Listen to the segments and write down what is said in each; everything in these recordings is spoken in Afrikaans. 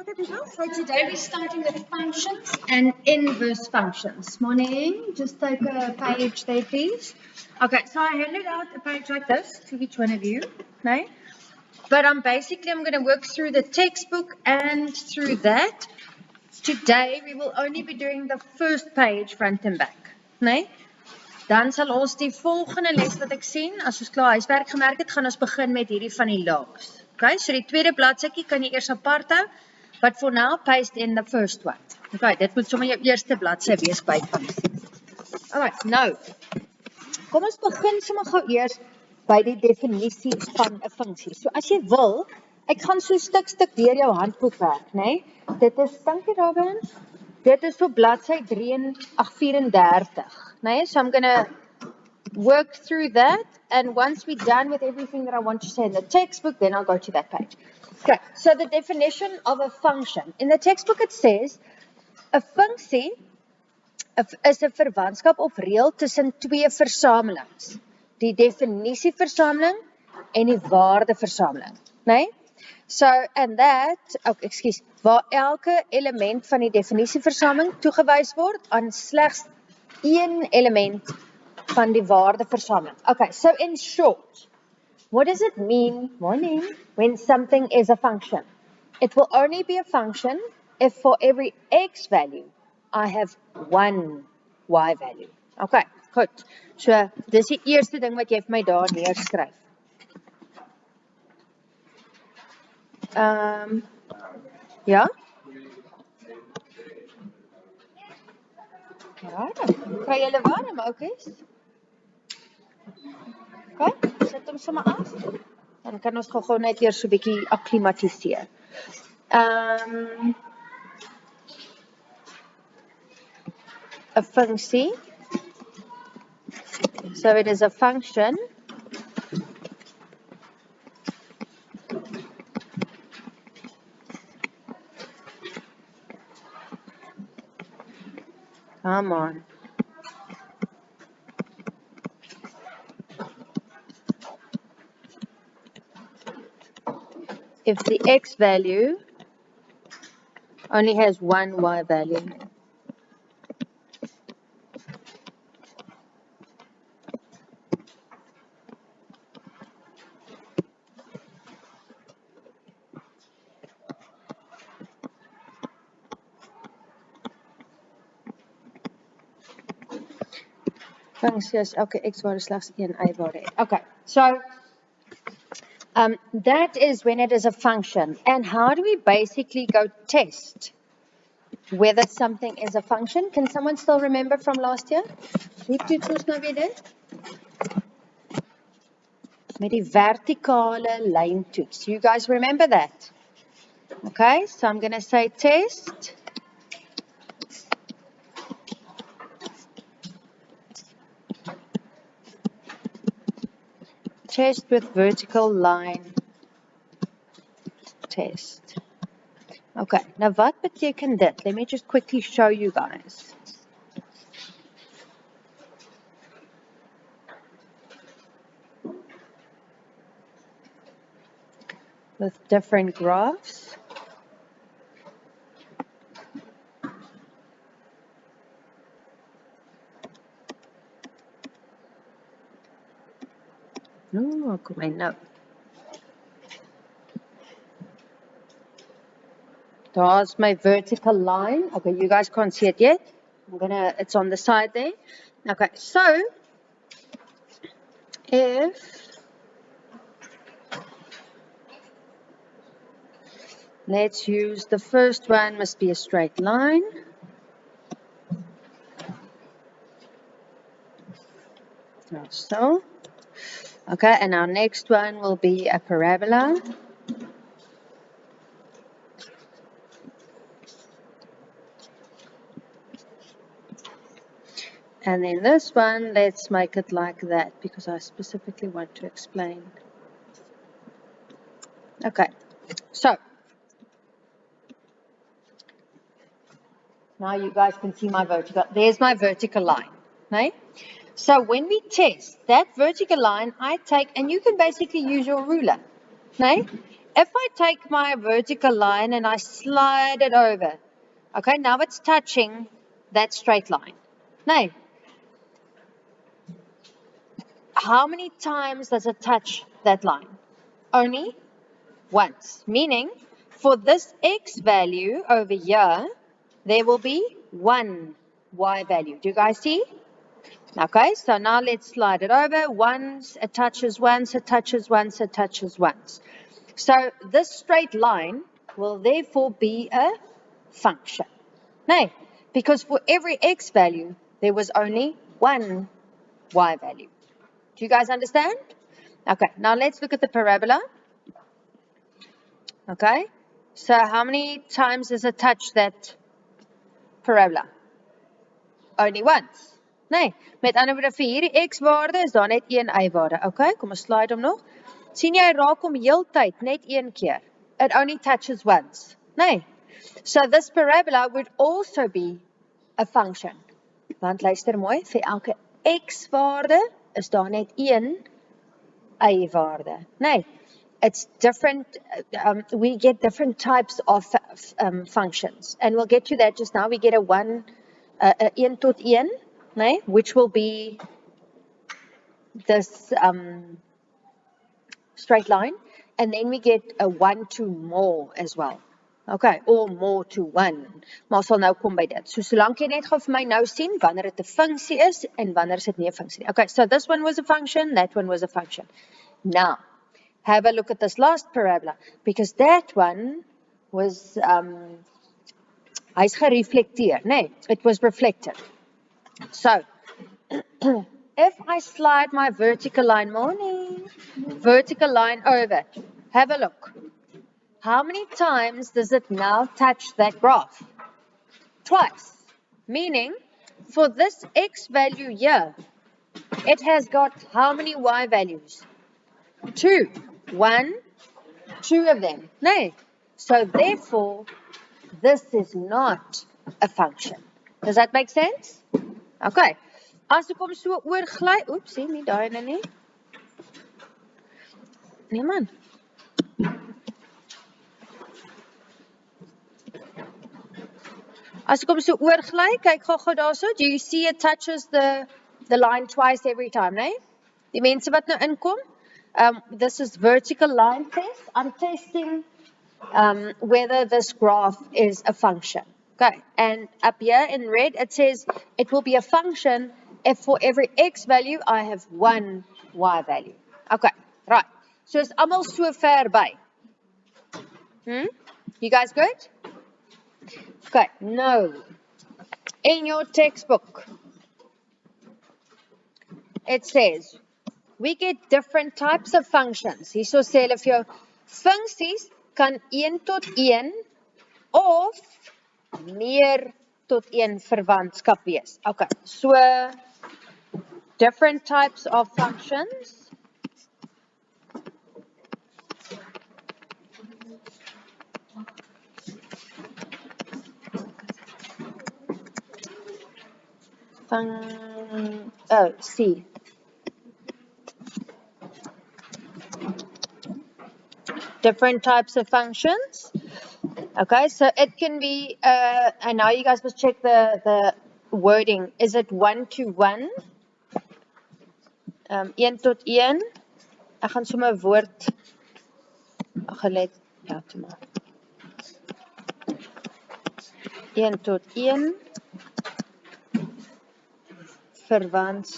Okay, people, so today we're starting with functions and inverse functions. Morning, just take a page there, please. Okay, so I handed out a page like this to each one of you, okay? But I'm going to work through the textbook and through that. Today we will only be doing the first page front and back, okay? Dan sal ons die volgende les wat ek sien, as ons klaar huiswerk gemerk het, gaan ons begin met hierdie van die lags. Okay, so die tweede bladsytjie kan jy eers apart hou, but for now, paste in the first one. Okay, dit moet sommer jou eerste bladsy wees by funksies. Alright, nou, kom ons begin sommer gou eers by die definisie van 'n funksie. So as jy wil, ek gaan so stuk deur jou handboek werk, né? Dit is, dankie Robin, dit is op bladsy 34, né? So I'm going to work through that, and once we're done with everything that I want to say in the textbook, then I'll go to that page. Okay, so the definition of a function. In the textbook it says, a funksie is 'n verwantskap of reël tussen twee versamelings. Die definisieversameling en die waardeversameling, né? So, and that, waar elke element van die definisieversameling toegewys word aan slegs een element van die waardeversameling. Okay, so in short, what does it mean, morning, when something is a function? It will only be a function if for every x value, I have one y value. Okay, goed. So, dis die eerste ding wat jy vir my daar neerskryf. Ja? Kry julle warm, okies? Okay, sit hom sommer af. Dan kan ons gou net eers so 'n bietjie akklimatiseer. A funksie. So it is a function come on. If the x value only has one y value. Funksies, elke x-waarde slegs een y-waarde het. Okay, so that is when it is a function. And how do we basically go test whether something is a function? Can someone still remember from last year? Wie toets ons nou weer dit? Met die vertikale lyntoets. You guys remember that? Okay, so I'm going to say test. Test with vertical line test. Okay, nou wat beteken dit? Let me just quickly show you guys. With different graphs. Oh, kom my nou. There's my vertical line. Okay, you guys can't see it yet. It's on the side there. Okay, so if, let's use the first one, must be a straight line. So. Okay, and our next one will be a parabola. And then this one, let's make it like that because I specifically want to explain. Okay, so now you guys can see my vertical. There's my vertical line, right? So when we test that vertical line, I take, and you can basically use your ruler, right? If I take my vertical line and I slide it over, okay, now it's touching that straight line. Now, how many times does it touch that line? Only once. Meaning, for this x value over here, there will be one y value. Do you guys see? Okay, so now let's slide it over. Once, it touches once, it touches once, it touches once. So this straight line will therefore be a function. No, because for every x value, there was only one y value. Do you guys understand? Okay, now let's look at the parabola. Okay, so how many times does it touch that parabola? Only once. Nee, met ander woorde vir hierdie x-waarde is daar net een y-waarde. Okay, kom ons slide hom nog. Sien jy, raak hom heeltyd net een keer. It only touches once. Nee. So this parabola would also be a function. Want luister mooi, vir elke x-waarde is daar net een y-waarde. Nee. It's different, we get different types of functions. And we'll get to that just now. We get a 1 tot 1, nee, which will be this straight line. And then we get a 1 to more as well. Okay, or more to 1. Maar sal nou kom by dit. So solank jy net gou vir my nou sien wanneer dit 'n funksie is en wanneer is dit nie 'n funksie nie. Okay, so this one was a function, that one was a function. Now, have a look at this last parabola, because that one was, hy's gereflekteer, nee, it was reflected. So, if I slide my vertical line, vertical line over, have a look. How many times does it now touch that graph? Twice. Meaning, for this x value here, it has got how many y values? 2. 1, 2 of them. No. So therefore, this is not a function. Does that make sense? Okay. As ek hom so oorgly, oepsie, nie daai nie. Nee man. As ek hom so oorgly, kyk gou daarso, do you see it touches the line twice every time, nee? Die mense wat nou inkom, this is vertical line test. I'm testing whether this graph is a function. Okay, and up here in red it says it will be a function if for every x value I have one y value. Okay, right. So it's almal so ver by. You guys good? Okay, no. In your textbook, it says we get different types of functions. Hierso sê hulle vir jou funksies kan 1 tot 1 of meer tot 1 verwantskap wees. Okay, so different types of functions. C. Different types of functions. Okay, so it can be, and now you guys must check the wording. Is it 1 to 1? 1 tot 1. Ek gaan sommer woord gelet, ja, toe maar. 1 tot 1. Verwants.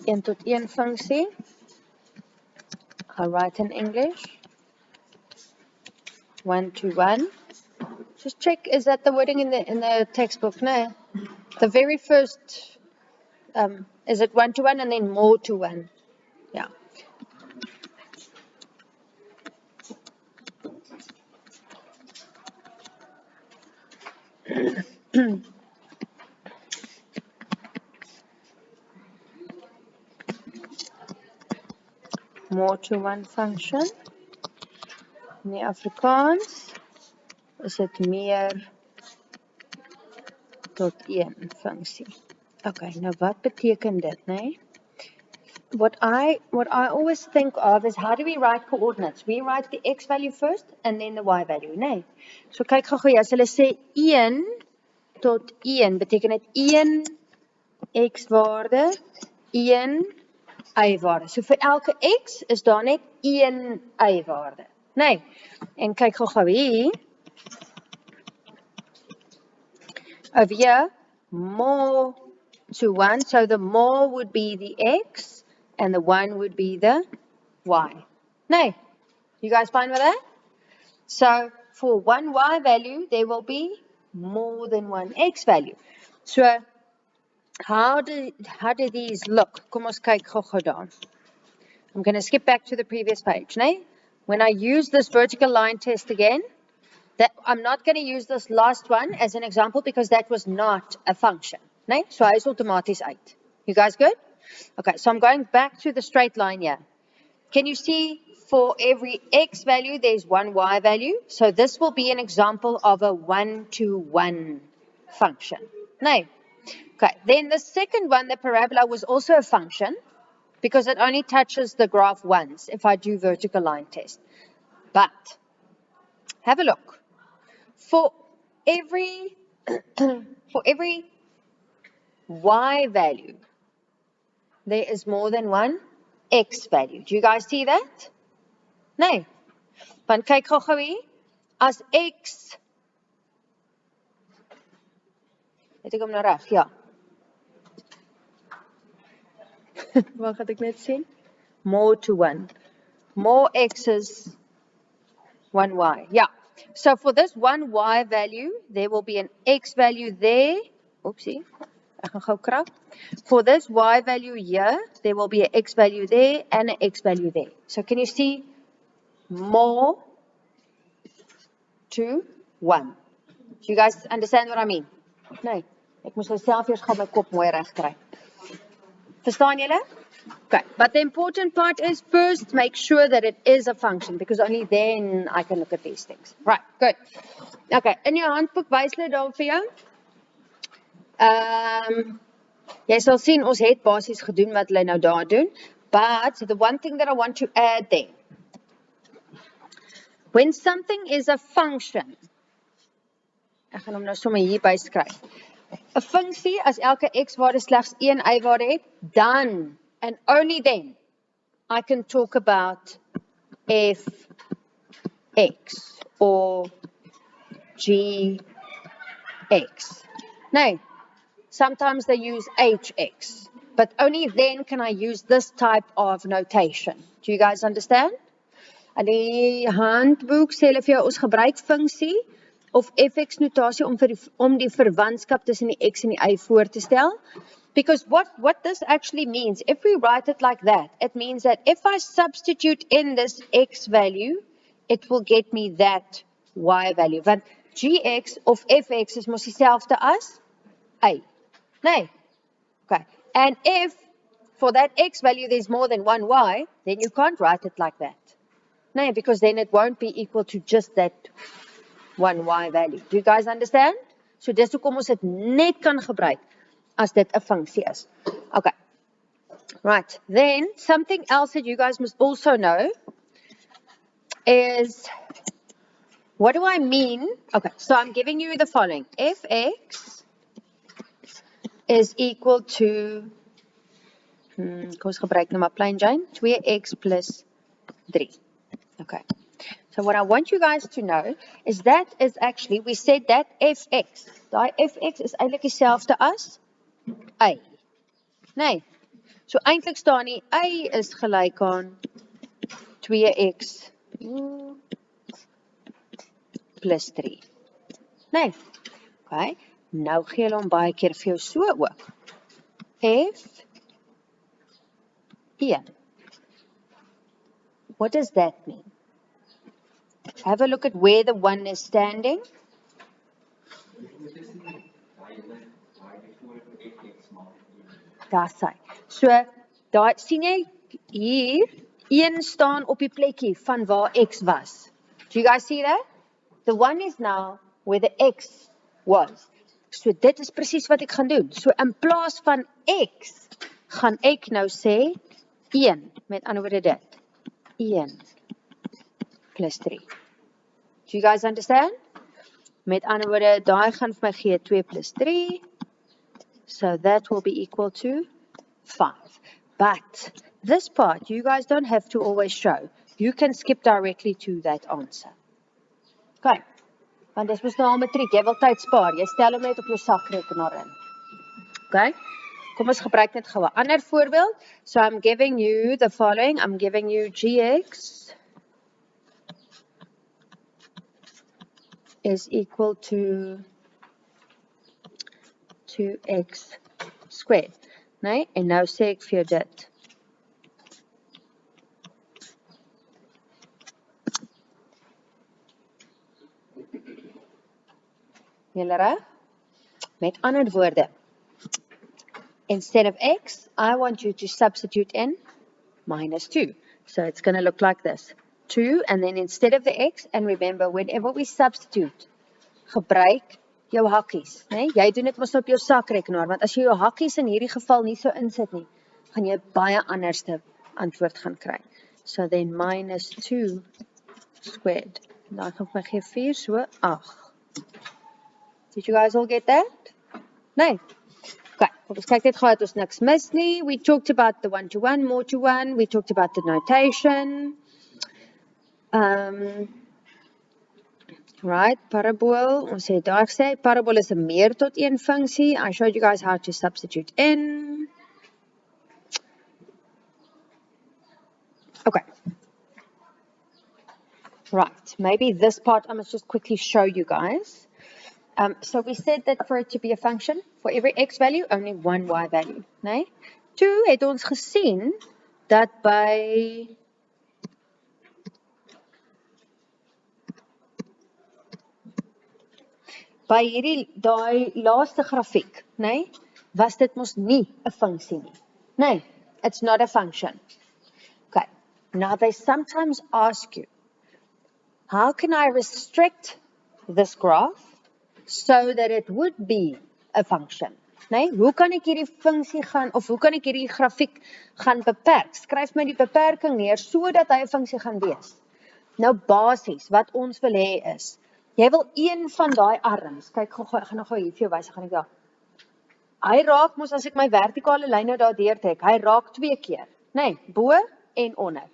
Een tot een functie. I'll write in English. 1 to 1. Just check, is that the wording in the textbook? No. The very first, is it 1 to 1 and then more to 1? Yeah. More to 1 function. In die Afrikaans is dit meer tot 1 funksie. Okay, nou wat beteken dit, nee? What I always think of is how do we write coordinates? We write the x value first and then the y value, nee. So kyk gou-gou, as hulle sê 1 tot 1 beteken dit 1 x waarde, 1 y waarde. So vir elke x is daar net 1 y waarde. Nee. En kyk gou-gou hier. Over here, more to 1. So the more would be the x and the 1 would be the y. Nee. You guys fine with that? So for one y value, there will be more than one x value. So how do these look? Kom ons kyk gou-gou daar. I'm going to skip back to the previous page, nee? When I use this vertical line test again, I'm not going to use this last one as an example because that was not a function, nee? So hy is outomaties uit. You guys good? Okay, so I'm going back to the straight line here. Can you see for every x value, there's one y value? So this will be an example of a 1-to-1 function. Nee? Okay, then the second one, the parabola, was also a function because it only touches the graph once if I do vertical line test. But have a look. For every y value, there is more than one x value. Do you guys see that? Nee. Want kyk gou-gou hier. As x, het ek hom nou reg? Ja. Wat gaan ek net sien? More to 1. More x's, 1 y. Yeah. So for this one y value, there will be an x value there. Oopsie. Ek gaan gou krap. For this y value here, there will be an x value there and an x value there. So can you see more to 1? Do you guys understand what I mean? Nee. Ek moes myself eers gaan my kop mooi reg kry. Verstaan julle? Okay, but the important part is first make sure that it is a function because only then I can look at these things. Right, good. Okay, in your handboek wys hulle daar vir jou. Jy sal sien ons het basies gedoen wat hulle nou daar doen, but the one thing that I want to add there. When something is a function, ek gaan hom nou sommer hier by skryf. 'n Funksie as elke x waarde slegs 1 y waarde het, dan and only then I can talk about fx or gx. No, sometimes they use hx, but only then can I use this type of notation. Do you guys understand? In die handboek sê hulle vir jou ons gebruik funksie of fx notasie om die verwantskap tussen die x en die y voor te stel. Because what this actually means, if we write it like that, it means that if I substitute in this x value, it will get me that y value. Want gx of fx is mos dieselfde as y. Nee. Okay. And if for that x value there's more than one y, then you can't write it like that. Nee, because then it won't be equal to just that one y value. Do you guys understand? So dis hoekom ons dit net kan gebruik as dit 'n funksie is. Okay. Right. Then something else that you guys must also know is, what do I mean? Okay, so I'm giving you the following. Fx is equal to, kom ons gebruik nou maar plain Jane, 2x plus 3. Okay. So what I want you guys to know is that is actually, we said that fx, die fx is eintlik dieselfde as y. Nee. So eintlik staan die y is gelyk aan 2x plus 3. Nee. Okay. Nou gee hulle hom baie keer vir jou so ook. F1. What does that mean? Have a look at where the 1 is standing. Daar sy. So, daar sien jy hier 1 staan op die plekkie van waar x was. Do you guys see that? The 1 is now where the x was. So dit is presies wat ek gaan doen. So in plaas van x, gaan ek nou sê 1, met ander woorde dit. 1 plus 3. Do you guys understand? Met ander woorde, daai gaan vir my gee 2 plus 3. So that will be equal to 5. But this part, you guys don't have to always show. You can skip directly to that answer. Okay. Want dis mos nou al matriek, jy wil tyd spaar. Jy stel hom net op jou sakrekenaar in. Okay? Kom ons gebruik net gou 'n ander voorbeeld. So I'm giving you the following. I'm giving you gx is equal to 2x squared. Nee? En nou sê ek vir jou dit. Julle reg? Met ander woorde, instead of x, I want you to substitute in minus 2. So it's going to look like this. 2, and then instead of the x, and remember, whenever we substitute, gebruik jou hakkies. Nee? Jy doen dit mos op jou sakrekenaar, want as jy jou hakkies in hierdie geval nie so insit nie, gaan jy baie anderste antwoord gaan kry. So then minus 2 squared. Dan gaan my gee 4, so 8. Did you guys all get that? Nee. Okay, ons kyk net gou dat ons niks mis nie. We talked about the one-to-one, more-to-one. We talked about the notation. Right, parabool. Ons het daar gesê, parabool is 'n meer tot een funksie. I showed you guys how to substitute in. Okay. Right, maybe this part I must just quickly show you guys. So we said that for it to be a function, for every x value, only one y value. Nee? Toe het ons gesien dat by hierdie daai laaste grafiek, nee, was dit mos nie 'n funksie nie. Nee, it's not a function. Okay. Now they sometimes ask you, how can I restrict this graph so that it would be a function? Nee, hoe kan ek hierdie funksie gaan, of hoe kan ek hierdie grafiek gaan beperk? Skryf my die beperking neer, sodat hy 'n funksie gaan wees. Nou basies, wat ons wil hê is, jy wil een van daai arms, kyk, ek gaan nou gou hier vir jou wys, gaan ek daar. Hy raak mos, as ek my vertikale lyn nou daar deurtrek, hy raak 2 keer, nee, bo en onder.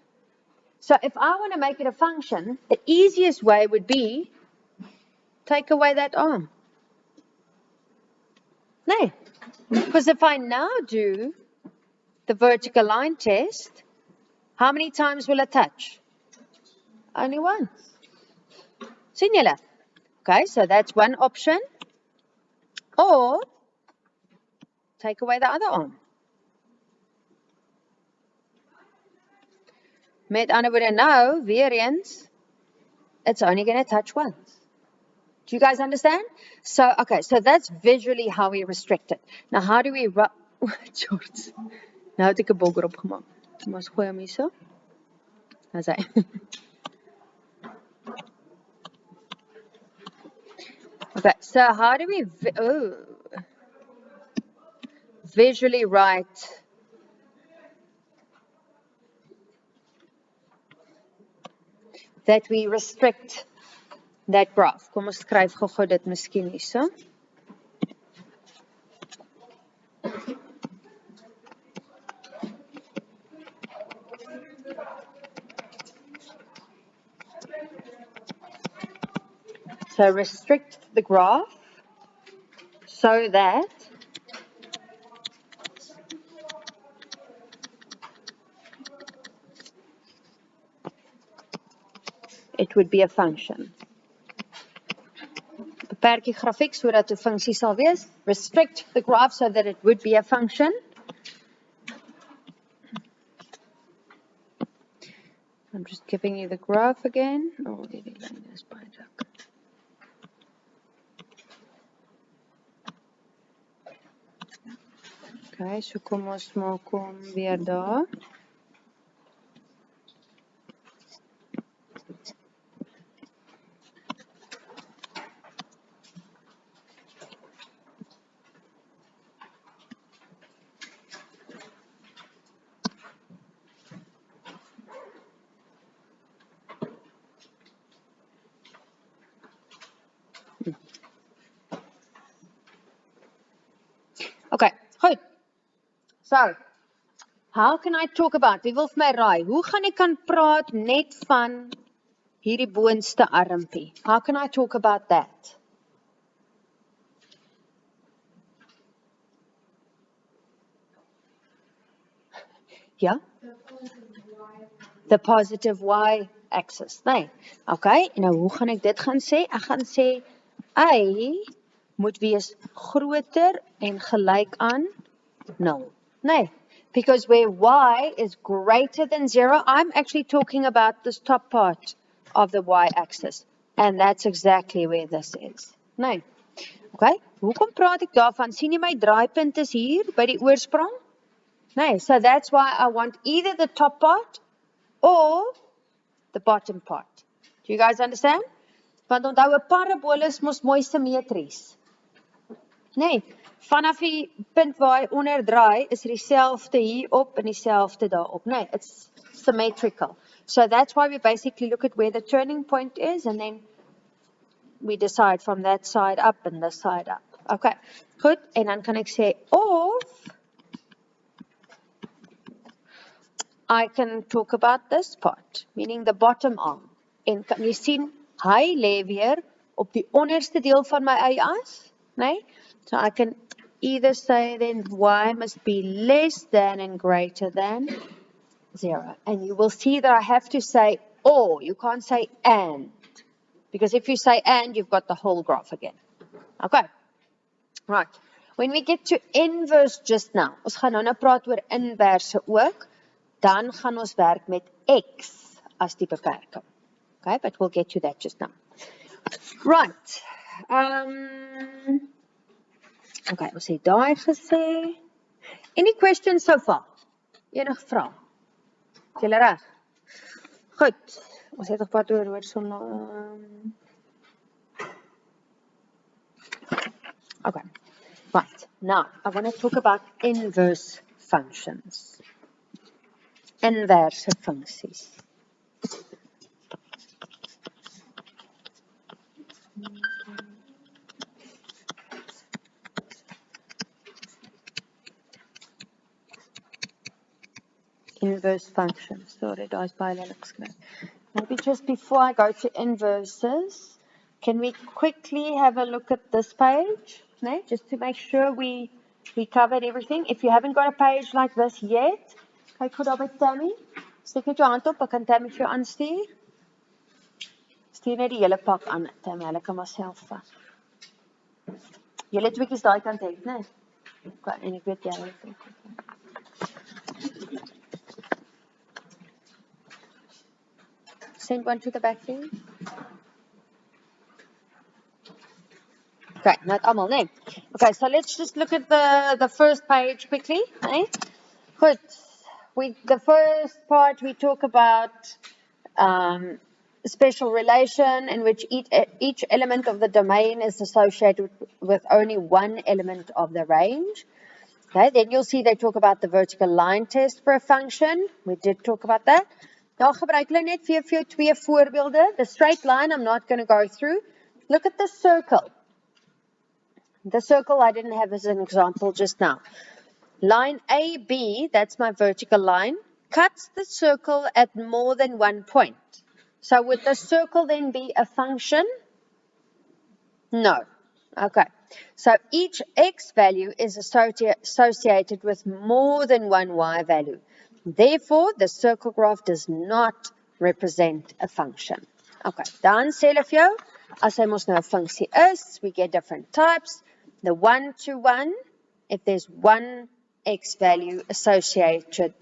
So if I want to make it a function, the easiest way would be, take away that arm. Nee, because if I now do the vertical line test, how many times will it touch? Only once. Sien julle? Okay, so that's one option. Or, take away the other arm. Met ander woorde nou, weer eens, it's only going to touch once. Do you guys understand? So, okay, so that's visually how we restrict it. Now, how do we... George, nou het ek 'n bogger opgemaak. Kom ons gooi hom hier so. Daar's hy. Okay, so how do we visually write that we restrict that graph? Kom ons skryf gou dit miskien hier so. So restrict the graph so that it would be a function. Beperk die grafiek sodat 'n funksie sal wees. Restrict the graph so that it would be a function. I'm just giving you the graph again. Oh, die lyn is baie dik. Okay, so kom ons maak hom weer daar. So, how can I talk about, wie wil vir my raai, hoe gaan ek kan praat net van hierdie boonste armpie? How can I talk about that? Ja? The positive y axis, nee. Okay, nou hoe gaan ek dit gaan sê? Ek gaan sê, y moet wees groter en gelyk aan 0. Nee, because where y is greater than 0, I'm actually talking about this top part of the y-axis. And that's exactly where this is. Nee. Okay, hoekom praat ek daarvan? Sien jy my draaipunt is hier by die oorsprong? Nee, so that's why I want either the top part or the bottom part. Do you guys understand? Want onthou 'n parabool is mos mooi simmetries. Nee, vanaf die punt waar hy onderdraai is dieselfde hierop en dieselfde daarop. Nee, it's symmetrical. So that's why we basically look at where the turning point is and then we decide from that side up and this side up. Okay, goed. En dan kan ek sê of I can talk about this part, meaning the bottom arm. En kan jy sien, hy lê weer op die onderste deel van my y-as, nee? So I can either say then y must be less than and greater than 0. And you will see that I have to say or, you can't say and. Because if you say and, you've got the whole graph again. Okay, right. When we get to inverse just now, ons gaan nou praat oor inverse ook, dan gaan ons werk met x as die beperking. Okay, but we'll get to that just now. Right. Okay, ons het daai gesê. Any questions so far? Enige vrae? Is julle reg? Goed. Ons het gepraat oor Okay. Right. Now, I want to talk about inverse functions. Inverse funksies. Inverse functions. Sorry, daar's baie lelik geskryf. Maybe just before I go to inverses, can we quickly have a look at this page? No? Just to make sure we covered everything. If you haven't got a page like this yet, kyk goed daar by Tammy. Steek net jou hand op, ek kan Tammy vir jou aanstuur. Stuur net die hele pak aan, Tammy, hulle kan maar self vat. Julle tweekies daai kant het, né? Okay, en ek weet jy het. Send one to the back there. Great, not almal, nee. Okay, so let's just look at the first page quickly, eh? Good. The first part we talk about special relation in which each element of the domain is associated with only one element of the range. Okay, then you'll see they talk about the vertical line test for a function. We did talk about that. Daar gebruik hulle net vir jou twee voorbeelde. The straight line I'm not going to go through. Look at the circle. The circle I didn't have as an example just now. Line AB, that's my vertical line, cuts the circle at more than one point. So would the circle then be a function? No. Okay. So each x value is associated with more than one y value. Therefore, the circle graph does not represent a function. Okay, dan sê hulle vir jou, as hy mos nou 'n funksie is, we get different types. The one-to-one, if there's one x value associated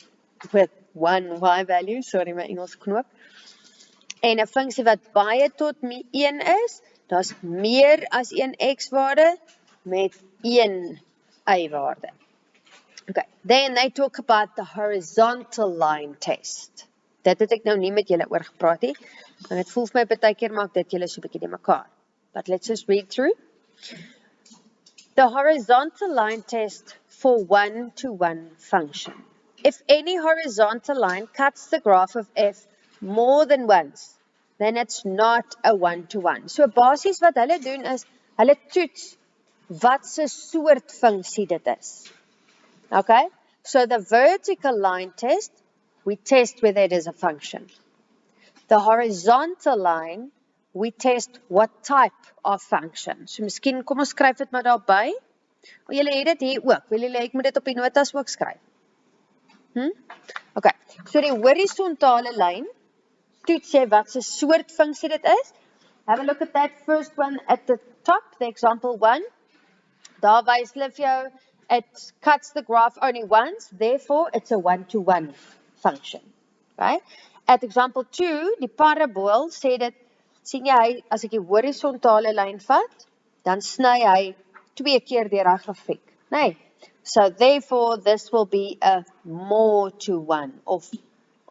with one y value, sorry my Engels knoop, en 'n funksie wat baie tot 1 is, daar's meer as 1 x waarde met 1 y waarde. Okay, then they talk about the horizontal line test. Dit het ek nou nie met julle oor gepraat nie, want dit voel vir my baie keer maak dit julle so 'n bietjie die mekaar. But let's just read through. The horizontal line test for one-to-one function. If any horizontal line cuts the graph of f more than once, then it's not a one-to-one. So basies wat hulle doen is, hulle toets wat se soort funksie dit is. Okay? So the vertical line test, we test whether it is a function. The horizontal line, we test what type of function. So miskien kom ons skryf dit maar daarby. O, julle het dit hier ook. Wil julle ek moet dit op die notas ook skryf? Okay. So die horizontale lyn, toets jy wat se soort funksie dit is. Have a look at that first one at the top, the example 1. Daar wys hulle vir jou, it cuts the graph only once, therefore it's a one-to-one function. Right? At example 2, die parabool sê dit, sien jy, as ek die horizontale lyn vat, dan sny hy 2 keer deur die grafiek. Nee. So therefore this will be a more to one of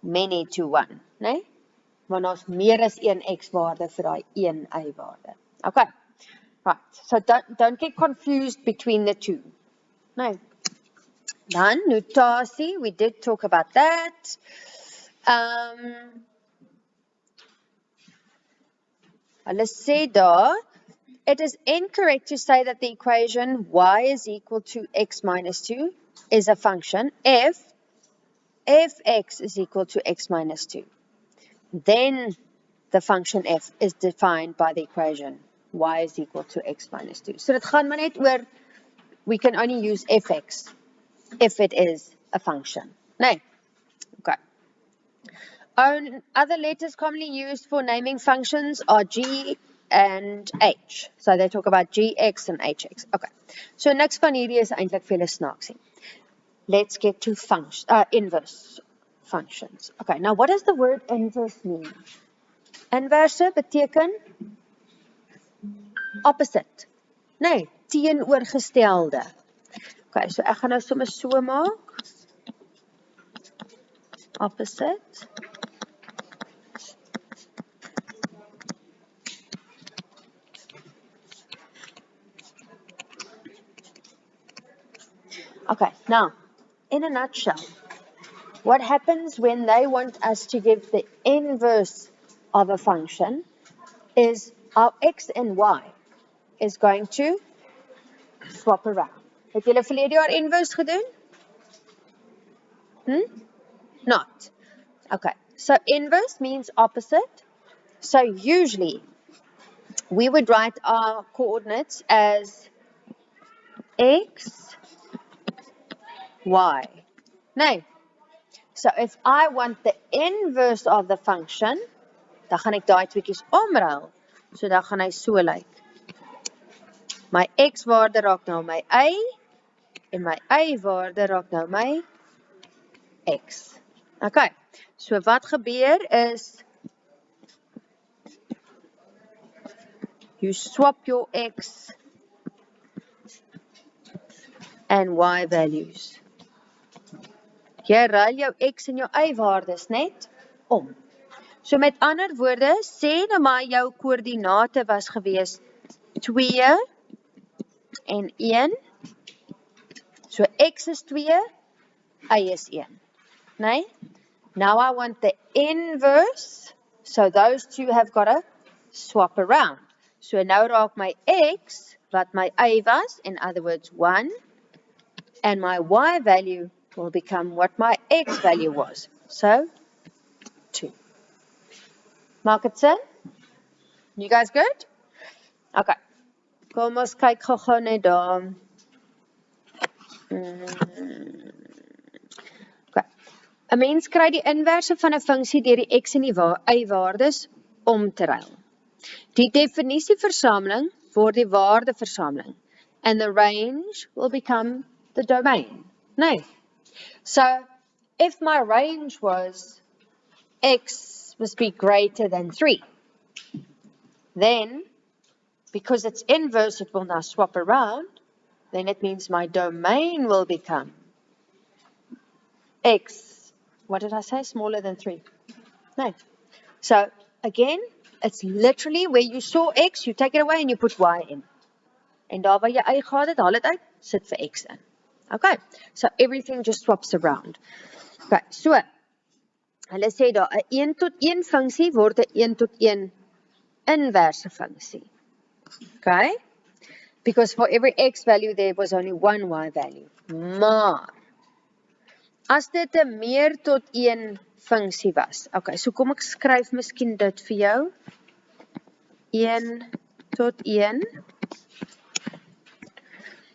many to one. Nee? Want ons meer as 1 x-waarde vir daai 1 y-waarde. Okay. Right. So don't get confused between the two. No. Dan notasie, we did talk about that. Hulle sê daar, it is incorrect to say that the equation y is equal to x minus 2 is a function if x is equal to x minus 2. Then the function f is defined by the equation y is equal to x minus 2. So dit gaan maar net oor, we can only use fx if it is a function. Nee. Okay. Other letters commonly used for naming functions are g and h. So they talk about gx and hx. Okay. So niks van hierdie is eintlik vir julle snaaksie. Let's get to inverse functions. Okay, now what does the word inverse mean? Inverse beteken opposite. Nee, teenoorgestelde. Okay, so ek gaan nou sommer so maak. Opposite. Okay, now, in a nutshell, what happens when they want us to give the inverse of a function is our x and y is going to swap around. Het julle verlede jaar inverse gedoen? Not. Okay, so inverse means opposite. So usually we would write our coordinates as x, y. No. So if I want the inverse of the function, dan gaan ek daai tweeetjies omruil. So dan gaan hy so lyk. My x waarde raak nou my y en my y waarde raak nou my x. Okay. So wat gebeur is you swap your x and y values. Jy ruil jou x en jou y waardes net om. So met ander woorde, sê nou maar jou koördinate was gewees 2 en 1. So x is 2, y is 1. Nee? Now I want the inverse, so those two have got to swap around. So nou raak my x, wat my y was, in other words 1, and my y value will become what my x value was. So, 2. Maak dit sin? You guys good? Okay. Kom ons kyk gou net daar. Okay. 'n Mens kry die inverse van 'n funksie deur die x en die y waardes om te ruil. Die definisieversameling word die waardeversameling and the range will become the domain. Nee. So, if my range was x must be greater than 3, then, because it's inverse, it will now swap around, then it means my domain will become x, what did I say, smaller than 3? No. So, again, it's literally where you saw x, you take it away and you put y in. En daar waar jy y gehad het, haal dit uit, sit vir x in. Okay, so everything just swaps around. Okay, so, hulle sê daar, 'n 1 tot 1 funksie word 'n 1 tot 1 inverse funksie. Okay, because for every x value there was only one y value. Maar, As dit 'n meer tot 1 funksie was. Okay, so kom ek skryf miskien dit vir jou. 1 tot 1.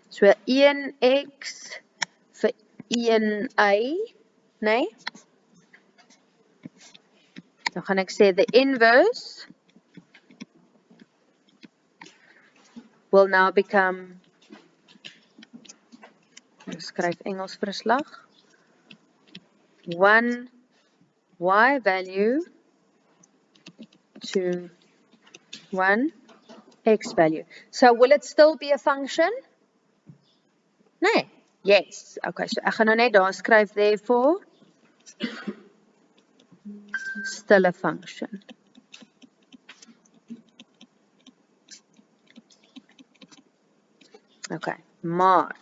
So 1x vir 1y, nee? Dan gaan ek sê the inverse will now become, ek skryf Engels verslag, 1 y value to 1 x value. So will it still be a function? Nee. Yes. Okay, so ek gaan nou net daar skryf therefore still a function. Okay, maar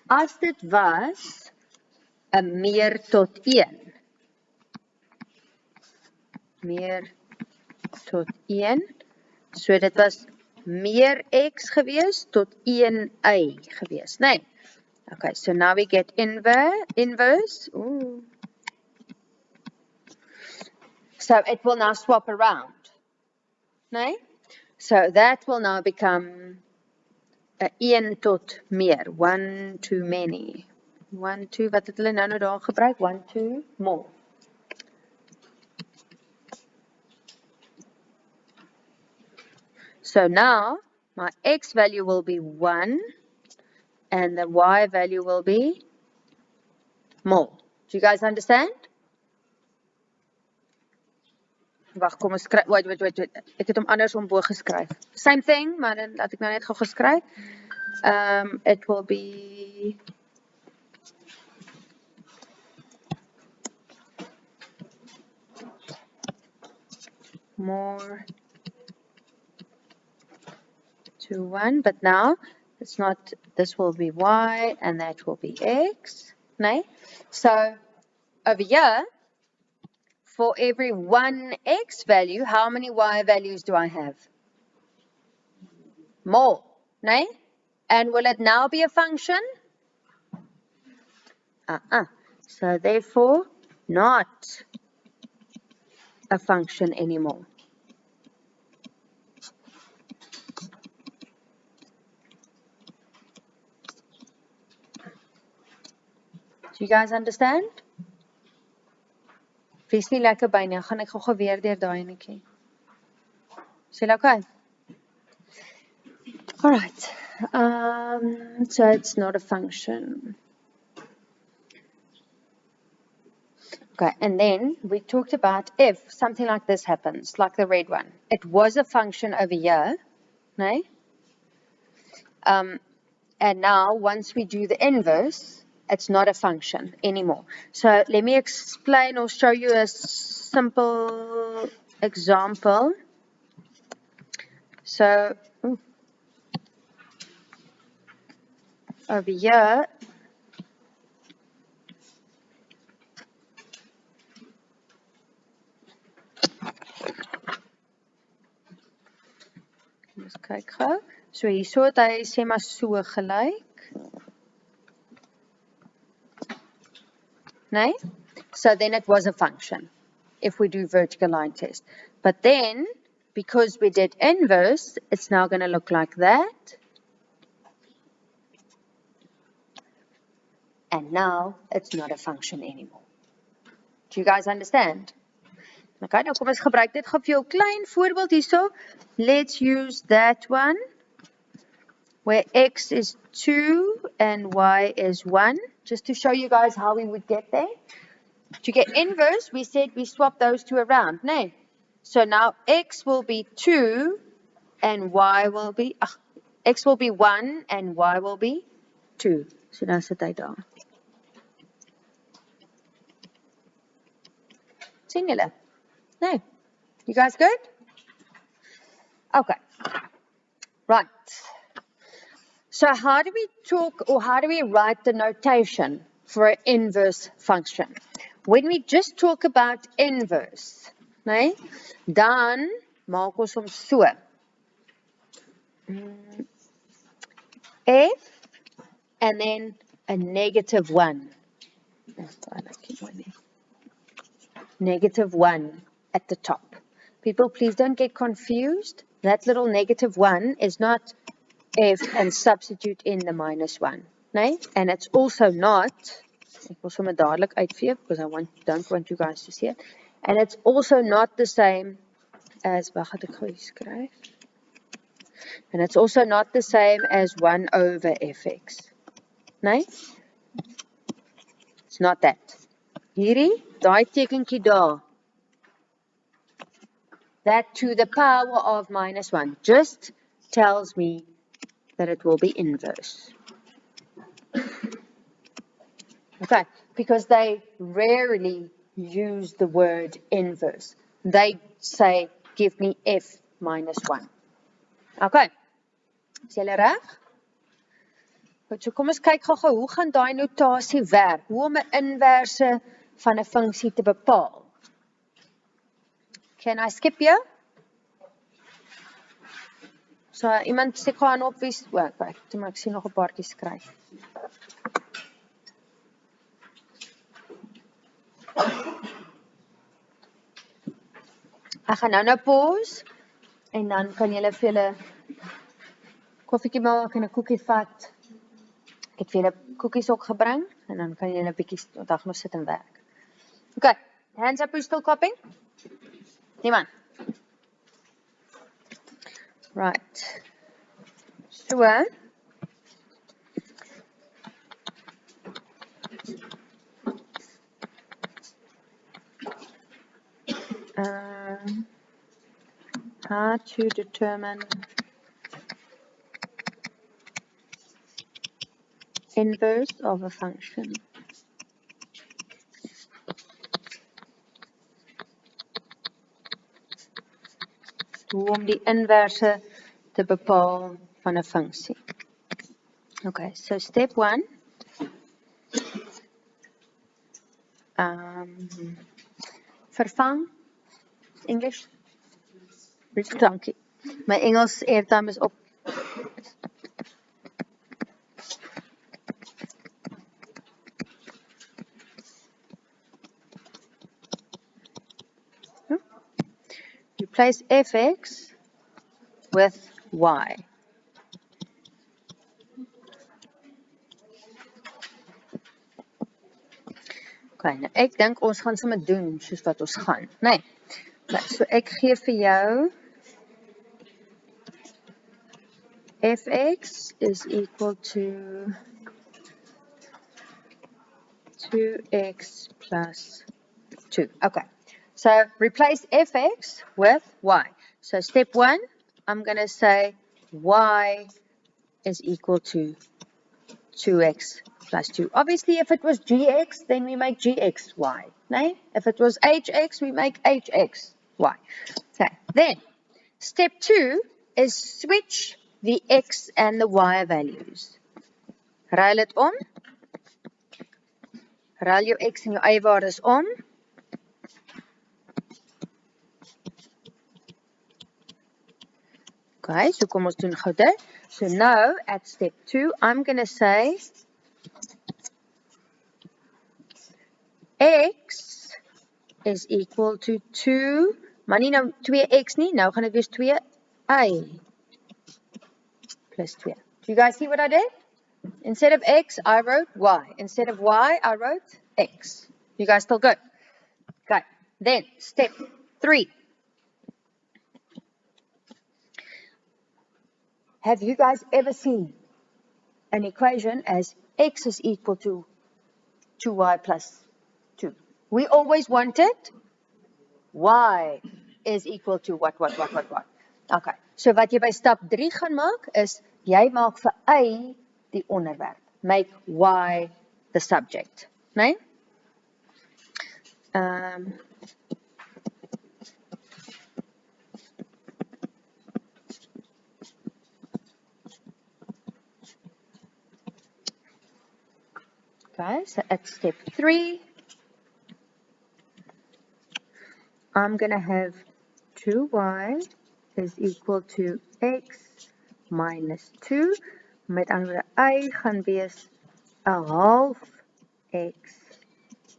as dit was 'n meer tot 1. Meer tot 1. So dit was meer x gewees tot 1y gewees, nee. Okay, so now we get inverse. Ooh. So it will now swap around, nee? So that will now become 1 tot meer, 1 too many. 1, 2, wat het hulle nou daar gebruik? 1, 2, more. So now, my x value will be 1, and the y value will be more. Do you guys understand? Wag, kom ons skryf, wait. Ek het hom andersom bo geskryf. Same thing, maar dan laat ek nou net gou geskryf. It will be more to 1, but now it's not, this will be y and that will be x, nee? So over here, for every 1 x value, how many y values do I have? More, nee? And will it now be a function? So therefore, not a function anymore. Do you guys understand? Wees nie lekker by nie, gaan ek gou weer deur daai enetjie. Is dit okay? All right. So it's not a function. Okay, and then we talked about if something like this happens, like the red one. It was a function over here, right? And now once we do the inverse, it's not a function anymore. So let me explain or show you a simple example. So over here, let's kyk gou. So hierso het hy sê maar so gelyk. Nee? So then it was a function if we do vertical line test. But then, because we did inverse, it's now going to look like that. And now it's not a function anymore. Do you guys understand? Okay, nou kom ons gebruik dit gou vir jou klein voorbeeld hierso. Let's use that one where x is 2 and y is 1, just to show you guys how we would get there. To get inverse, we said we swap those two around, nee? So now x will be 2 and y will be, x will be 1 and y will be 2. So nou sit hy daar. Sien julle? Nee? You guys good? Okay. Right. So how do we talk, or how do we write the notation for an inverse function? When we just talk about inverse, nee, dan maak ons hom so. F and then a -1. Negative 1 at the top. People, please don't get confused. That little negative 1 is not f and substitute in the minus 1. Nee? And it's also not, ek wil sommer dadelik uitvee because I don't want you guys to see it. And it's also not the same as, wag het ek geskryf? And it's also not the same as 1 over fx. Nee? It's not that. Hierdie, daai tekenkie daar. That to the power of minus 1 just tells me that it will be inverse. Okay, because they rarely use the word inverse. They say, give me f minus 1. Okay, is julle reg? Goed, so kom ons kyk gou-gou, hoe gaan daai notasie werk? Hoe om 'n inverse van 'n funksie te bepaal? Can I skip you? So, iemand steek gou aan op wie, okay, toe maar ek sien nog 'n paartjie skryf. Ek gaan nou pause en dan kan julle vir julle koffietjie maak en 'n koekie vat. Ek het vir julle koekies ook gebring en dan kan julle 'n bietjie vandag nog sit en werk. Okay, hands up, who's still copying? Niemand. Right. So, how to determine inverse of a function. Hoe om die inverse te bepaal van 'n funksie. Okay, so step 1. Vervang English. Dankie. My Engels airtime is op. Replace fx with y. Okay, nou ek dink ons gaan sommer doen soos wat ons gaan, nee. So ek gee vir jou fx is equal to 2x plus 2. Okay, so replace fx with y. So step 1, I'm going to say y is equal to 2x plus 2. Obviously, if it was gx, then we make gxy. No? If it was hx, we make hxy. Okay, then step 2 is switch the x and the y values. Ruil het om. Ruil jou x en jou y waardes om. Okay, so kom ons doen gou dit. So now at step 2, I'm going to say x is equal to 2, maar nie nou 2x nie, nou gaan dit wees 2y plus 2. Do you guys see what I did? Instead of x, I wrote y. Instead of y, I wrote x. You guys still good? Okay, then step 3. Have you guys ever seen an equation as x is equal to 2y plus 2? We always wanted y is equal to what? Okay, so wat jy by stap 3 gaan maak is, jy maak vir y die onderwerp. Make y the subject. Nee? Okay, so at step 3, I'm going to have 2y is equal to x minus 2. Met andere y gaan wees 1/2 x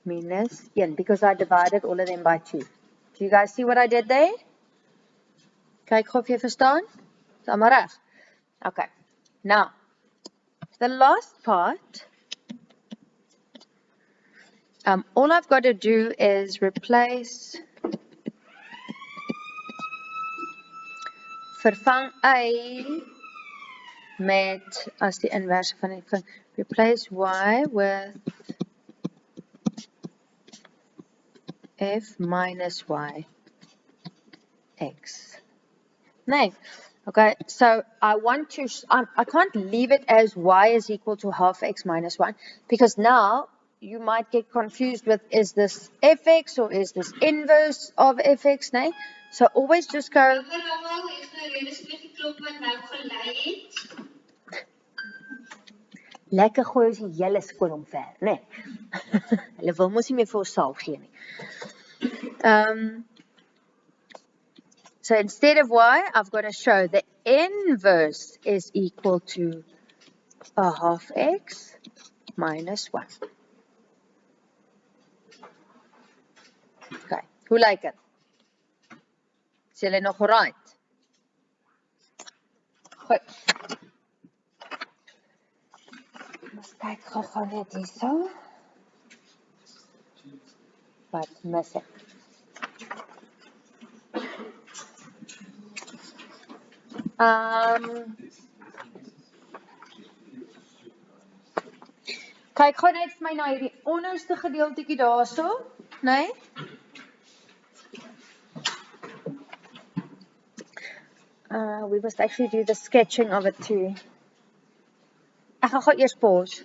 minus 1 because I divided all of them by 2. Do you guys see what I did there? Kyk gou of jy verstaan. Is allemaal reg? Okay. Now, the last part, all I've got to do is replace vervang A met as die inverse van die replace y with f minus y x. No. Okay, so I want to, I can't leave it as y is equal to half x minus 1 because now you might get confused with is this fx or is this inverse of fx, nee? So always just go. Lekker gooi ons die hele skool omver, nee. Hulle wil mos nie meer vir ons saal gee nie. So instead of y, I've got to show the inverse is equal to a half x minus 1. Okay, hoe lyk dit? Is julle nog right? Goed. Ons kyk gou net hierso. Wat mis ek? Kyk gou net vir my na hierdie onderste gedeeltetjie daarso, né? We must actually do the sketching of it too. Ek gaan gou eers pause.